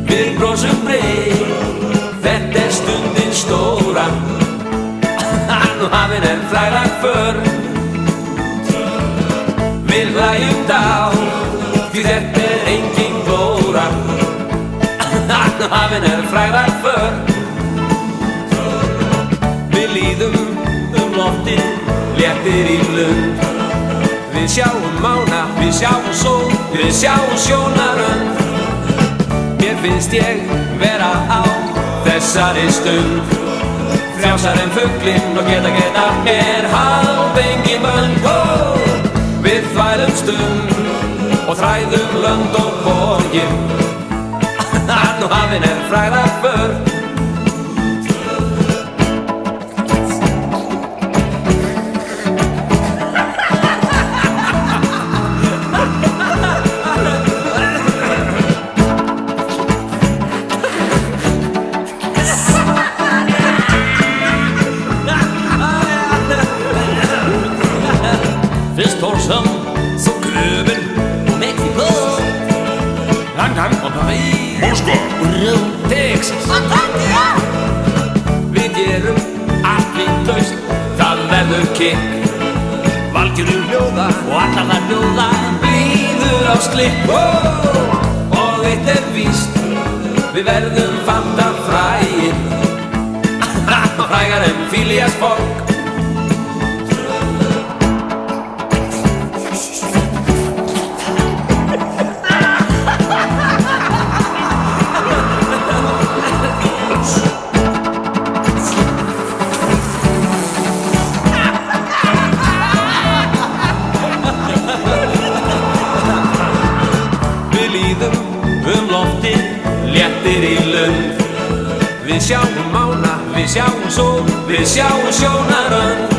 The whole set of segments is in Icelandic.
Við brosum breið, þetta stundin stóra. Nú hafinn frægðar för. Við hlæjum dá, því þetta engin glóra. Nú hafinn frægðar för. Við líðum loftið, léttir í lund. Við sjáum mána, við sjáum sól, við sjáum sjónarönd. Mér finnst ég vera á þessari stund. Frjálsar en fuglinn og geta mér hálfengi bönd. Við þvælumst og þræðum lönd og borgir. Nú hafinn frægðar för. Så Gröben, Mexiko, London og Paris, Moskva, Rom, Texas, Antarktíða. Við gerum allt vitlaust, það verður kikk. Valkyrjur hljóða og allar þær hljóða, blíður á slikk. Og eitt víst, við verðum fanta frægir. Frægar en Phileas Fogg. Við sjáum mána, við sjáum sól, við sjáum sjónarönd.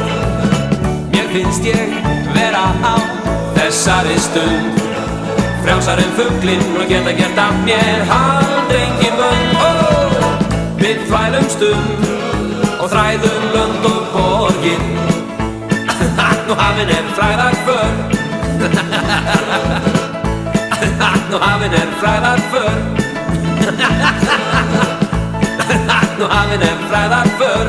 Mér finnst ég vera á þessari stund. Frjálsar en fuglinn og geta mér hálfengi bönd. Við þvælumst og þræðum lönd og borgir. Nú hafinn frægðar för. Nú hafinn frægðar för. Nú hafinn frægðar för.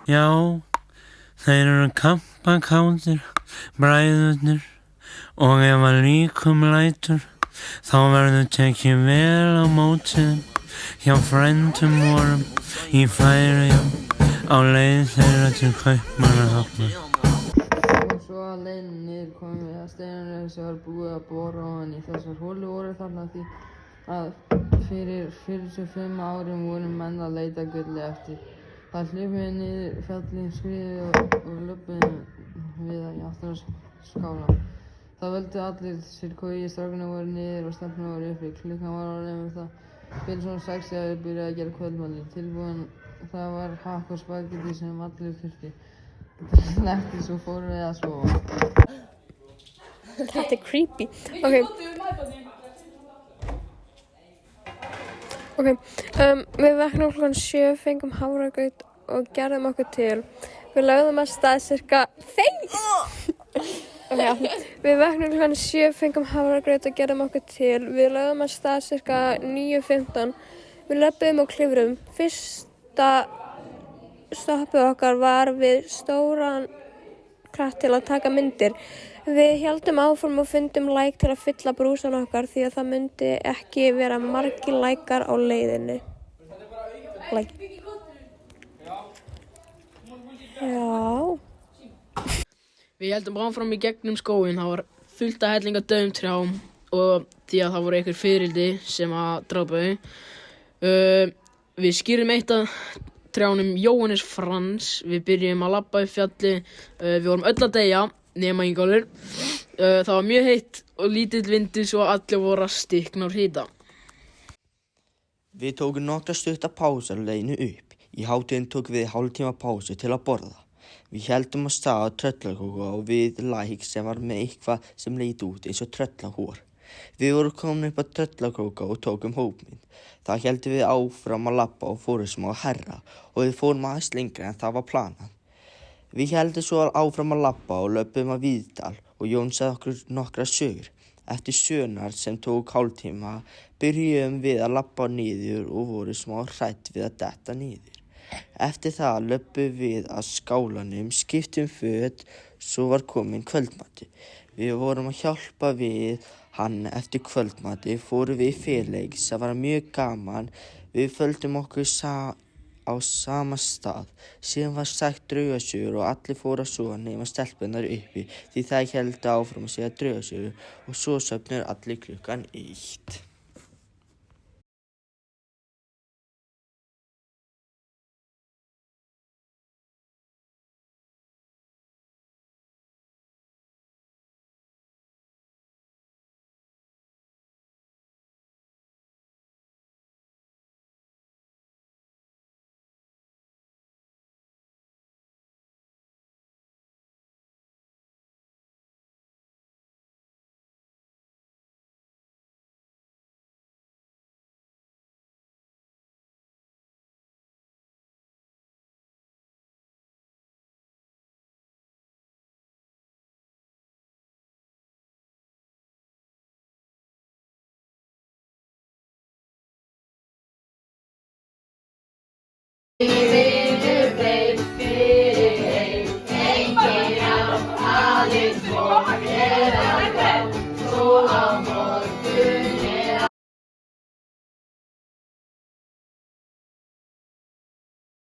Já, þeir eru kampakátir, bræðurnir, og ef að líkum lætur, þá verður tekið vel á móti þeim hjá frændum vorum í Færeyjum á leið þeirra til Kaupmannahafnar. Og svo að leiðinni niður komum við að steinarnir sem var búið að bora ofan í þessar holur voru þarna því að fyrir 45 árum voru menn að leita gulli eftir. Það hlupum við niður fjallið, skriðum og löbbuðum við í áttina að skála. Það völdu allir sér kogi, strákarnir voru niður og stelpurnar voru uppi. Klukkan var orðin það bil svona 6 þegar við byrjuðum að gera kvöldmatinn. Tilbúinn það var hakk og spagettí sem allir þurfti. Eftir svo fórum við að sofa. Þetta er creepy. Okay. Við vaknum klukkan 7, fengum hafragraut og gerðum okkur til. Við lögðum af stað cirka... Við vaknum klukkan 7, fengum hafragraut og gerðum okkur til. Við lögðum af stað cirka 9:15. Við löbbuðum og klifruðum. Fyrsta stoppið okkar var við stóran kratt til að taka myndir. Við héldum áfram og fundum læk til að fylla brúsann okkar því að það myndi ekki vera margir lækar á leiðinni. Já. Við héldum áfram í gegnum skóginn. Það var fullt af helling af dauðum trjám og því að það voru einhver fiðrildi sem að drápa þau. Við skýrðum eitt af trjánum Jóhannes Frans. Við byrjum að labba upp fjallið. Við vorum öll að deyja nema Ingólfur. Það var mjög heitt og lítill vindur svo allir voru að stikna úr hita. Við tókum nokkra stutta pásur á leiðinni upp. Í hádeginu tókum við hálftíma pásu til að borða. Við héldum af stað á Tröllakóka og við læk sem var með eitthvað sem leit út eins og tröllahor. Við vorum komin upp á Tröllakóka og tókum hópmynd. Þá héldum við áfram að labba og fórum smá herra og við fórum aðeins lengra en það var planað. Við héldum svo áfram að labba og löbbuðum að Víðdal og Jón sagði okkur nokkrar sögur. Eftir sögurnar sem tók hálftíma byrjuðum við að labba niður og vorum smá hrædd við að detta niður. Eftir það löbbuðum við að skálanum, skiptum föt, svo var kominn kvöldmati. Við vorum að hjálpa við hann eftir kvöldmati, fórum við í félagsleik sem var mjög gaman. Við földum okkur á sama stað. Síðan var sagt draugasögur og allir fóru að sofa nema stelpurnar uppi því þær héldu áfram að segja draugasögur og svo sofnuðu allir klukkan 1.